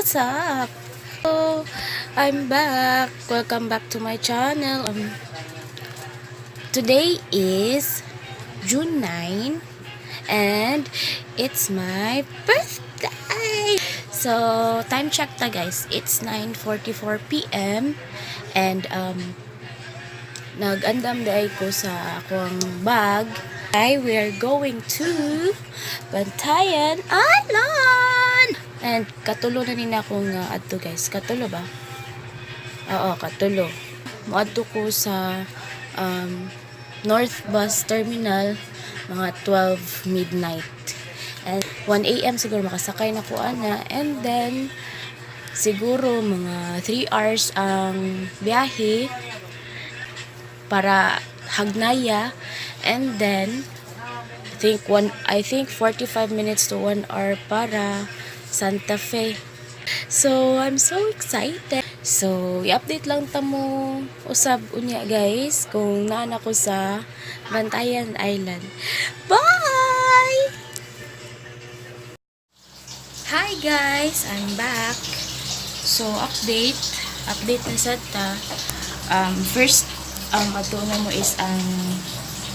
what's up? So, I'm back. Welcome back to my channel. Today is June 9 and it's my birthday. So, time check ta guys. It's 9:44 p.m. and nag-andam day ko sa akong bag. We're going to Bantayan Island. And katulo na nina akong adto guys. Katulo ba? Oo, katulo. Moadto ko sa North Bus Terminal mga 12 midnight. And 1 a.m. siguro makasakay na ko ana. And then siguro mga 3 hours ang biyahe para Hagnaya, and then I think 45 minutes to 1 hour para Santa Fe. So I'm so excited. So i-update lang ta mo usab unya guys kung naan ako sa Bantayan Island. Bye. Hi guys, I'm back. So update na sa ta. First matunan mo is ang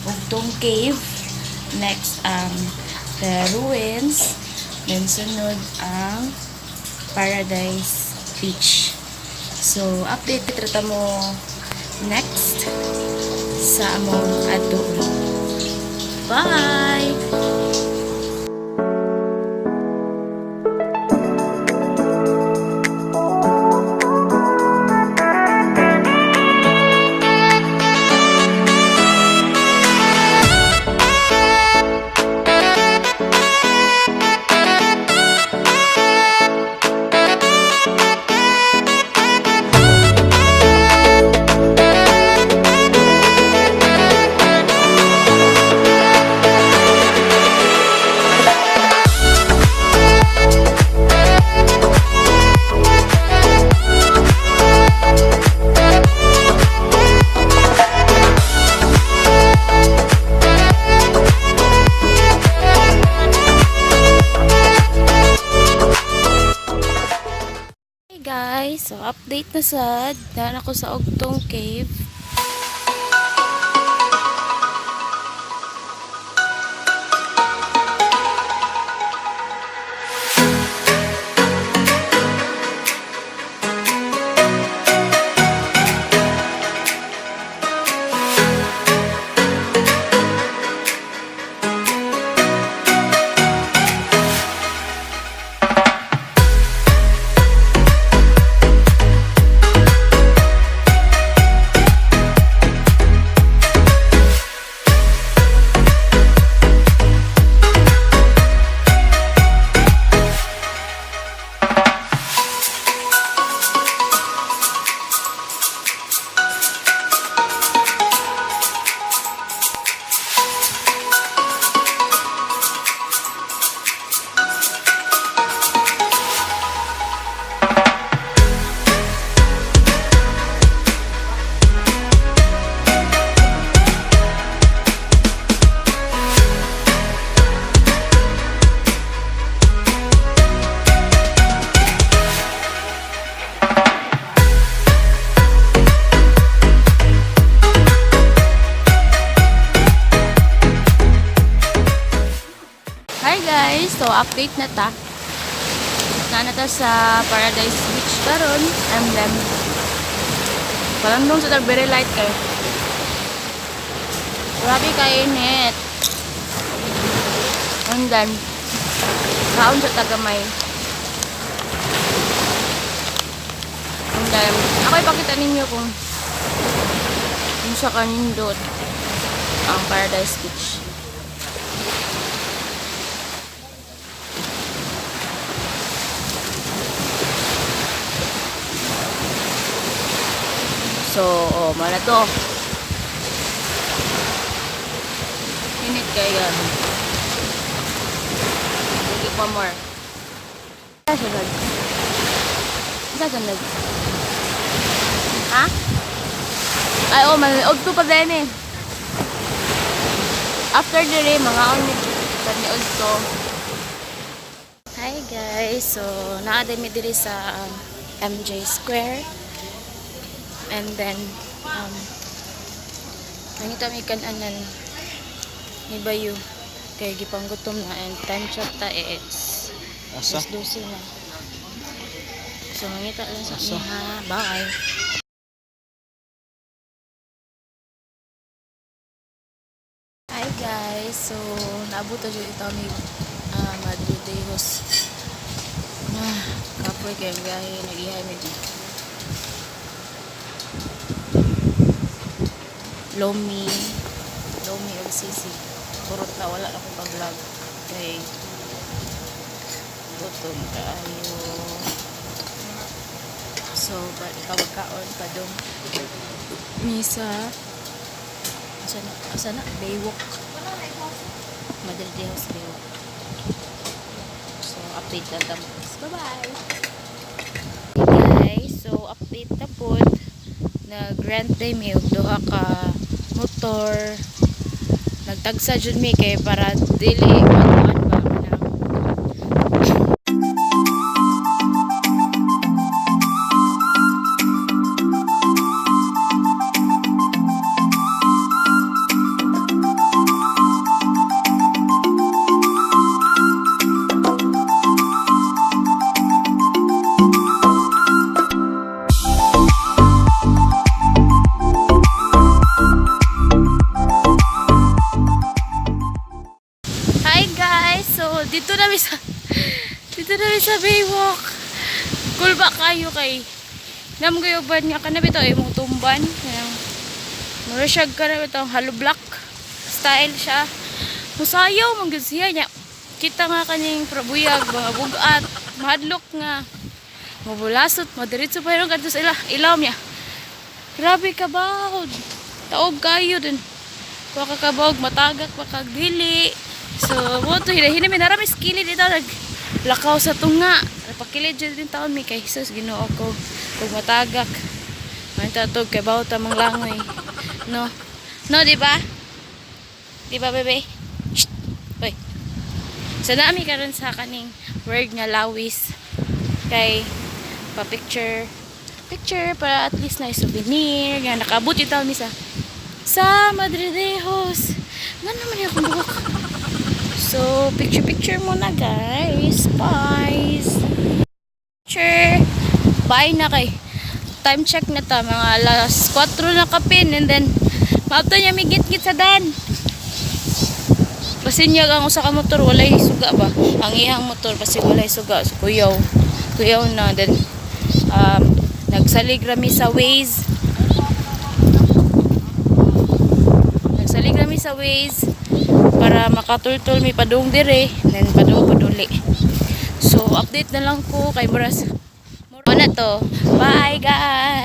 Ugtong Cave, next the ruins, then sunod ang Paradise Beach. So update trata mo next sa among adto. Bye. Guys, so update na sad. Daan ako sa Ugtong Cave. So update na ta. Na ta sa Paradise Beach karon, and then parang dong sa very light kayo. Grabe kay init. And then kaon sa tagamay. And then ako ipakita ninyo kung sa kanindot ang Paradise Beach. So, mana to. Init kayo yan. Lagi pa more. Sasunod. Sasunod. Ha? Ay, Ogto pa din eh. After the rain, mga onit. Kani Ogto. Hi guys, so naadami diri sa MJ Square, and then nangita mi kan-anan ni Bayu kay gipanggutom na, and time check ta it's Asa? 12 na. So mangita lang sa miha. Bye. Hi guys, so naabot na dyan ito may Madrid Dejos na kapoy kay gahe nag-ihay mi dyan Lomi og sisi kurot na wala ako pag vlog kay gutom kaayo. So but ikaw kaon pa dong misa asa na Baywalk, Madrid House Baywalk. So update lang tamo. Bye bye. Hey guys, so update na pod na grant day mi og duha ka motor. Nagtagsa jud mi kay para dili magkuan ba na. Dito na sa Baywalk. Cool ba kayo kay namgayoban nga kana bitaw imong tumban. Murasyag ka na bitaw hollow block style siya. Musayaw man gyud siya nya. Kita nga kaning prabuyag mga bugat, mahadlok nga. Mabulasot, madiretso pa yung kadto sa ilaw niya. Grabe ka ba? Taog kayo din. Pakakabog matagak pakagdili. So, moto hinahin mi narami skilid dito naglakaw sa tunga. Pakilid jud din taon mi kay Jesus Ginoo ko. Ug matagak. Man tatog kay bawt among langoy. No. No, di ba? Di ba, bebe? Shh. Hoy. So, naami karon sa kaning word nga lawis kay pa picture para at least na souvenir nga nakabot yung taon mi sa Madridejos. Nga naman yung buhok. So, picture muna guys. Bye. Picture. Bye na kay. Time check na ta. Mga alas 4 na kapin. And then, maabto niya may git-git sa dan. Pasinyag ang usa ka motor. Walay suga ba? Ang ihang motor. Kasi walay suga. So, kuyaw na. Then, nagsalig rami sa Waze. Para makatultol mi padung dire, then padung paduli. So update na lang ko kay Bras. Muna to. Bye guys.